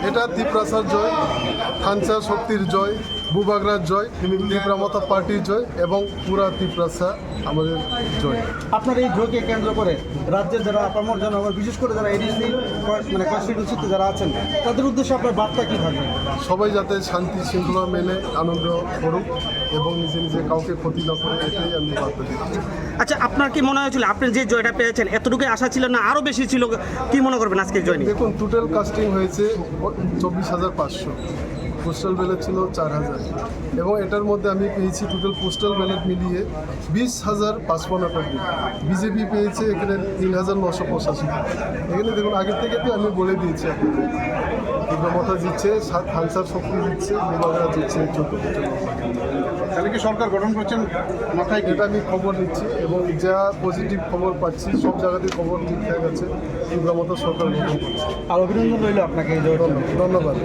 এটা তিপ্রাসার জয়, খানসা শক্তির জয়, বুবাগরার জয়, তিপ্রামতা পার্টির জয় এবং পুরা তিপ্রাসা আমাদের জয়। আপনার এই জয়কে কেন্দ্র করে রাজ্যের যারা আপামর জনগণ, বিশেষ করে যারা এডিসি মানে কনস্টিটিউন্সিতে যারা আছেন, তাদের উদ্দেশ্যে আপনার বার্তা কী থাকবে? সবাই যাতে শান্তি শৃঙ্খলা মেনে আনন্দ করুক এবং নিজে নিজে কাউকে ক্ষতি না করে, এটাই আমি বার্তা দিচ্ছি। আচ্ছা, আপনার কি মনে হয়েছিল আপনি যে জয়টা পেয়েছেন এতটুকুই আশা ছিল না আরও বেশি ছিল? কি মনে করবেন আজকে জয় নিয়ে? দেখুন, টোটাল কাস্টিং হয়েছে 24,500, পোস্টাল ব্যালট ছিল 4,000 এবং এটার মধ্যে আমি পেয়েছি টোটাল পোস্টাল ব্যালট মিলিয়ে 20,055টা ভোট। বিজেপি পেয়েছে এখানে 3,985। এখানে দেখুন, আগের থেকে তো আমি বলে দিয়েছি আপনাদের, মমতা জিতছে, খানসার শক্তি জিতছে, বুবাগরা জিতছে 14। তাহলে কি সরকার গঠন করছেন মাথায়? এটা আমি খবর নিচ্ছি এবং যা পজিটিভ খবর পাচ্ছি সব জায়গাতে খবর ঠিকঠাক আছে, মমতা সরকার গঠন করছে। আর অভিনন্দন রইল আপনাকে এই জয়ের জন্য। ধন্যবাদ।